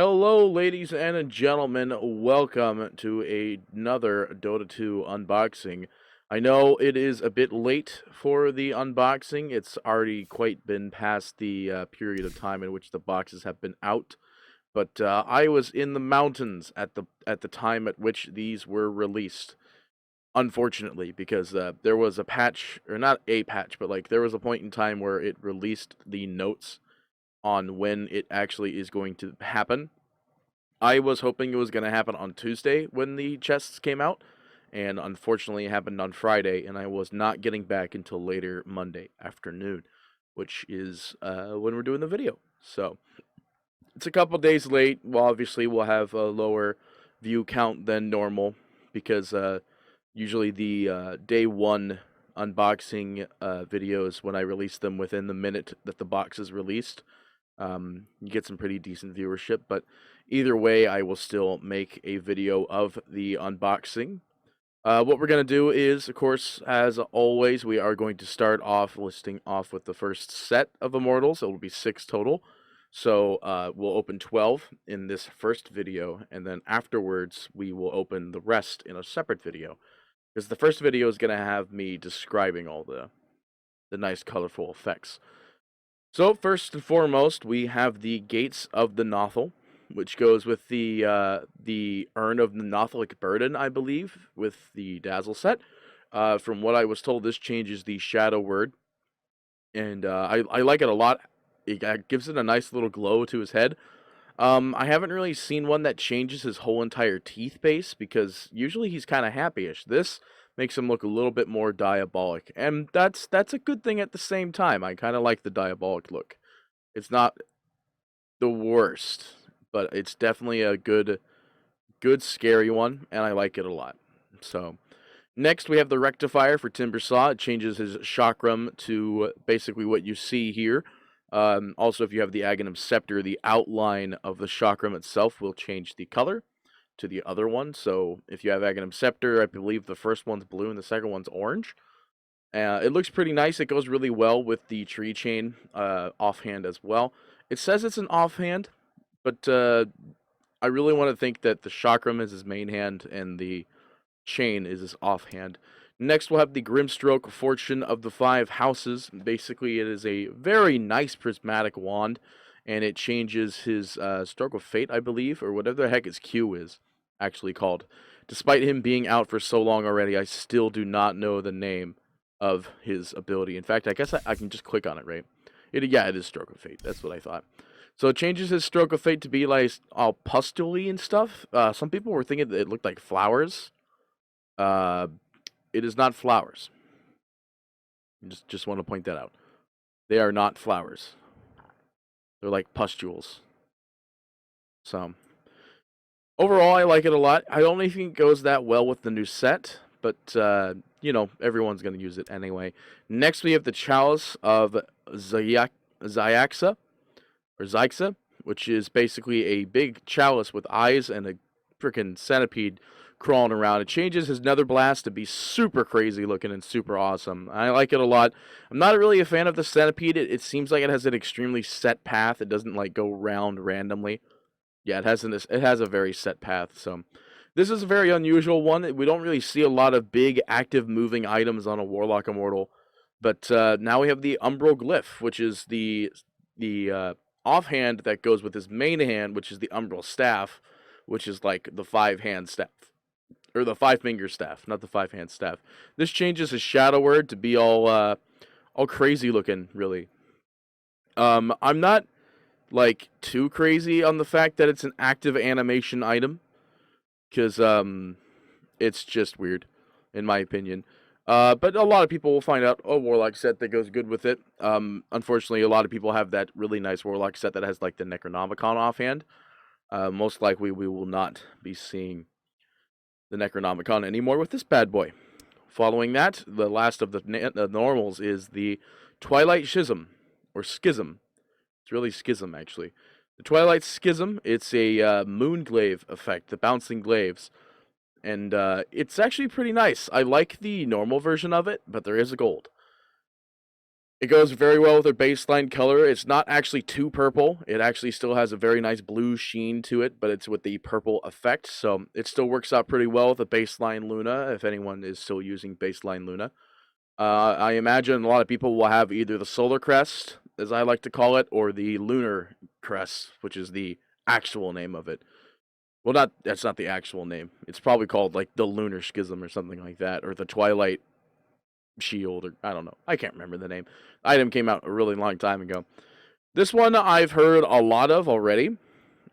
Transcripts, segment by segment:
Hello, ladies and gentlemen. Welcome to another Dota 2 unboxing. I know it is a bit late for the unboxing. It's already quite been past the period of time in which the boxes have been out. But I was in the mountains at the time at which these were released. Unfortunately, because there was a patch, or not a patch, but like there was a point in time where it released the notes on when it actually is going to happen. I was hoping it was going to happen on Tuesday when the chests came out, and unfortunately it happened on Friday, and I was not getting back until later Monday afternoon, which is when we're doing the video. So it's a couple days late. Well, obviously we'll have a lower view count than normal because usually the day one unboxing videos, when I release them within the minute that the box is released, you get some pretty decent viewership, but either way, I will still make a video of the unboxing. What we're going to do is, of course, as always, we are going to start off listing off with the first set of Immortals. It will be 6 total. So we'll open 12 in this first video, and then afterwards, we will open the rest in a separate video. Because the first video is going to have me describing all the nice, colorful effects. So first and foremost, we have the Gates of the Nothel, which goes with the Urn of the Nothelic Burden, I believe, with the Dazzle set. From what I was told, this changes the Shadow word, and I like it a lot. It gives it a nice little glow to his head. I haven't really seen one that changes his whole entire teeth base, because usually he's kind of happy-ish. This makes him look a little bit more diabolic, and that's a good thing at the same time. I kind of like the diabolic look. It's not the worst, but it's definitely a good scary one, and I like it a lot. So next we have the Rectifier for Timbersaw. It changes his chakram to basically what you see here. Also, if you have the Aghanim Scepter, the outline of the chakram itself will change the color to the other one. So if you have Aghanim Scepter, I believe the first one's blue and the second one's orange. It looks pretty nice. It goes really well with the tree chain offhand as well. It says it's an offhand, but I really want to think that the chakram is his main hand and the chain is his offhand. Next, we'll have the Grimstroke Fortune of the 5 Houses. Basically, it is a very nice prismatic wand, and it changes his Stroke of Fate, I believe, or whatever the heck his Q is actually called. Despite him being out for so long already, I still do not know the name of his ability. In fact, I guess I can just click on it, right? Yeah, it is Stroke of Fate. That's what I thought. So it changes his Stroke of Fate to be like all pustule and stuff. Some people were thinking that it looked like flowers. It is not flowers. Just want to point that out. They are not flowers. They're like pustules. So overall, I like it a lot. I don't think it goes that well with the new set, but you know, everyone's gonna use it anyway. Next, we have the Chalice of Zyaxa, or Zyxa, which is basically a big chalice with eyes and a freaking centipede crawling around. It changes his Nether Blast to be super crazy looking and super awesome. I like it a lot. I'm not really a fan of the centipede. It seems like it has an extremely set path. It doesn't like go round randomly. Yeah, it has a very set path. So this is a very unusual one. We don't really see a lot of big active moving items on a Warlock Immortal. But now we have the Umbral Glyph, which is the offhand that goes with his main hand, which is the Umbral Staff, which is like the 5-hand staff, or the 5-finger staff, not the 5-hand staff. This changes his Shadow word to be all crazy looking, really. I'm not like too crazy on the fact that it's an active animation item, because it's just weird, in my opinion. But a lot of people will find out, oh, Warlock set that goes good with it. Unfortunately, a lot of people have that really nice Warlock set that has like the Necronomicon offhand. Most likely, we will not be seeing the Necronomicon anymore with this bad boy. Following that, the last of the normals is the Twilight Schism, or Schism. It's really Schism, actually. The Twilight Schism, it's a moon glaive effect, the bouncing glaives. And it's actually pretty nice. I like the normal version of it, but there is a gold. It goes very well with their baseline color. It's not actually too purple. It actually still has a very nice blue sheen to it, but it's with the purple effect. So it still works out pretty well with the baseline Luna, if anyone is still using baseline Luna. I imagine a lot of people will have either the Solar Crest, as I like to call it, or the Lunar Crest, which is the actual name of it. Well, that's not the actual name. It's probably called like the Lunar Schism or something like that, or the Twilight Shield, or I don't know. I can't remember the name. The item came out a really long time ago. This one I've heard a lot of already.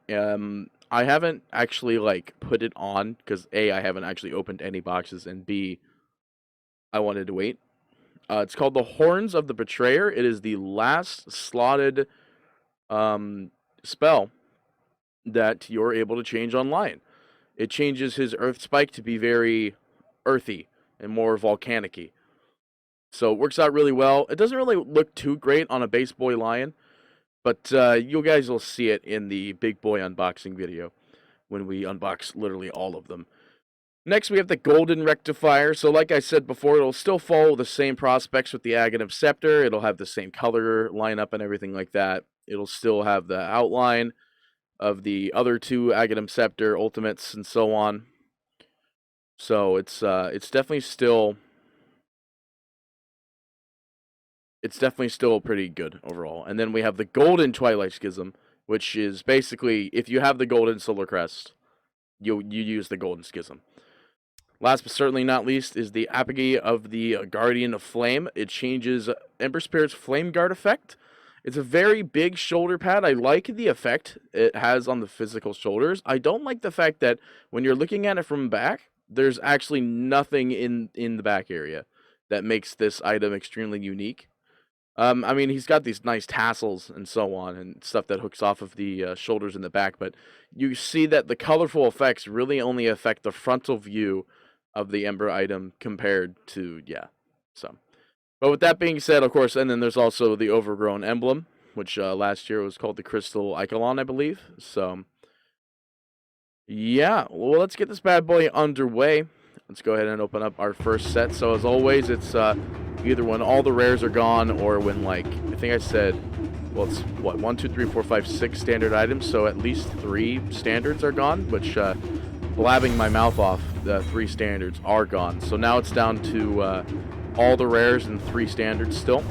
I haven't actually like put it on because A, I haven't actually opened any boxes, and B, I wanted to wait. It's called the Horns of the Betrayer. It is the last slotted spell that you're able to change online. It changes his Earth Spike to be very earthy and more volcanic-y. So it works out really well. It doesn't really look too great on a base boy lion, but you guys will see it in the big boy unboxing video when we unbox literally all of them. Next, we have the Golden Rectifier. So like I said before, it'll still follow the same prospects with the Aghanim Scepter. It'll have the same color lineup and everything like that. It'll still have the outline of the other two Aghanim Scepter Ultimates and so on. So it's definitely still pretty good overall. And then we have the Golden Twilight Schism, which is basically if you have the Golden Solar Crest, you use the Golden Schism. Last but certainly not least is the Apogee of the Guardian of Flame. It changes Ember Spirit's Flame Guard effect. It's a very big shoulder pad. I like the effect it has on the physical shoulders. I don't like the fact that when you're looking at it from back, there's actually nothing in the back area that makes this item extremely unique. I mean, he's got these nice tassels and so on and stuff that hooks off of the shoulders in the back, but you see that the colorful effects really only affect the frontal view of the Ember item compared to, so. But with that being said, of course, and then there's also the Overgrown Emblem, which last year was called the Crystal Ichelon, I believe. So, yeah, well, let's get this bad boy underway. Let's go ahead and open up our first set. So, as always, it's either when all the rares are gone or when, like, I think I said, well, it's, what, 1, 2, 3, 4, 5, 6 standard items. So, at least 3 standards are gone, which, blabbing my mouth off, the 3 standards are gone. So, now it's down to all the rares and 3 standards still.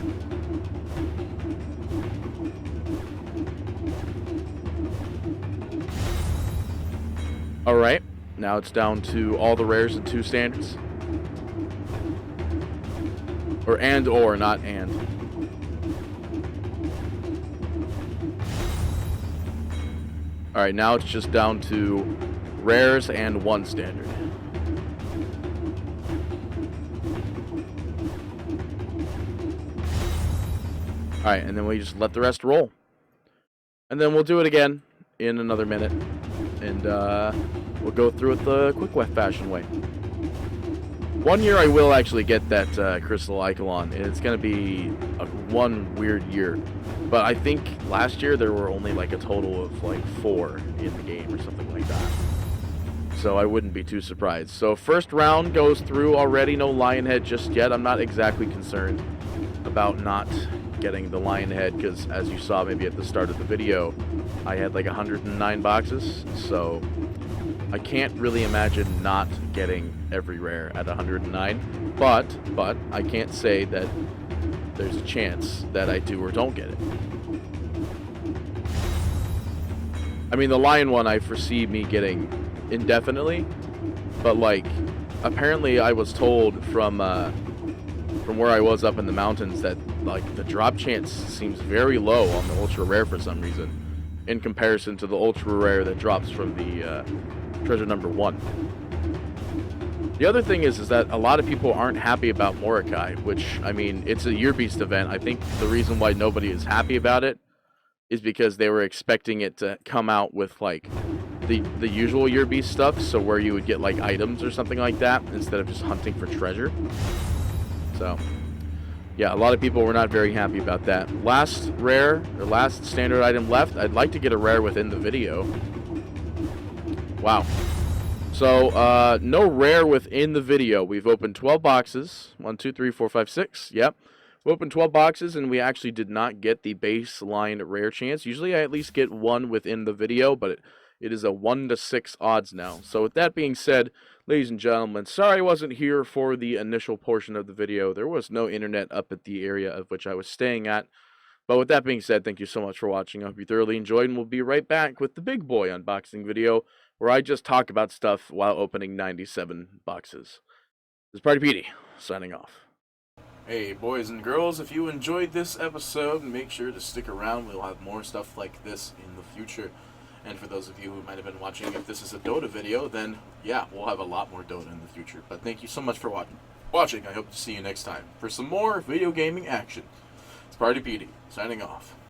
Alright, now it's down to all the rares and 2 standards. Or, not and. Alright, now it's just down to rares and 1 standard. Alright, and then we just let the rest roll. And then we'll do it again in another minute. And we'll go through it the quick fashion way. One year I will actually get that Crystal Ichelon, and it's going to be one weird year. But I think last year there were only like a total of like 4 in the game or something like that. So I wouldn't be too surprised. So first round goes through already, no lion head just yet. I'm not exactly concerned about not getting the lion head because as you saw maybe at the start of the video, I had like 109 boxes. So I can't really imagine not getting every rare at 109, but I can't say that there's a chance that I do or don't get it. I mean, the lion one I foresee me getting indefinitely, but like apparently I was told from where I was up in the mountains that like the drop chance seems very low on the ultra rare for some reason in comparison to the ultra rare that drops from the treasure number 1. The other thing is that a lot of people aren't happy about Mordecai, which, I mean, it's a Year Beast event. I think the reason why nobody is happy about it is because they were expecting it to come out with, like, the usual Year Beast stuff, so where you would get, like, items or something like that, instead of just hunting for treasure. So, yeah, a lot of people were not very happy about that. Last rare, or last standard item left, I'd like to get a rare within the video. Wow. So, no rare within the video. We've opened 12 boxes. 1, 2, 3, 4, 5, 6. Yep. We opened 12 boxes, and we actually did not get the baseline rare chance. Usually I at least get one within the video, but it is a 1 to 6 odds now. So with that being said, ladies and gentlemen, sorry I wasn't here for the initial portion of the video. There was no internet up at the area of which I was staying at. But with that being said, thank you so much for watching. I hope you thoroughly enjoyed, and we'll be right back with the big boy unboxing video, where I just talk about stuff while opening 97 boxes. This is Party Petey, signing off. Hey, boys and girls, if you enjoyed this episode, make sure to stick around. We'll have more stuff like this in the future. And for those of you who might have been watching, if this is a Dota video, then yeah, we'll have a lot more Dota in the future. But thank you so much for watching. I hope to see you next time for some more video gaming action. It's Party Petey, signing off.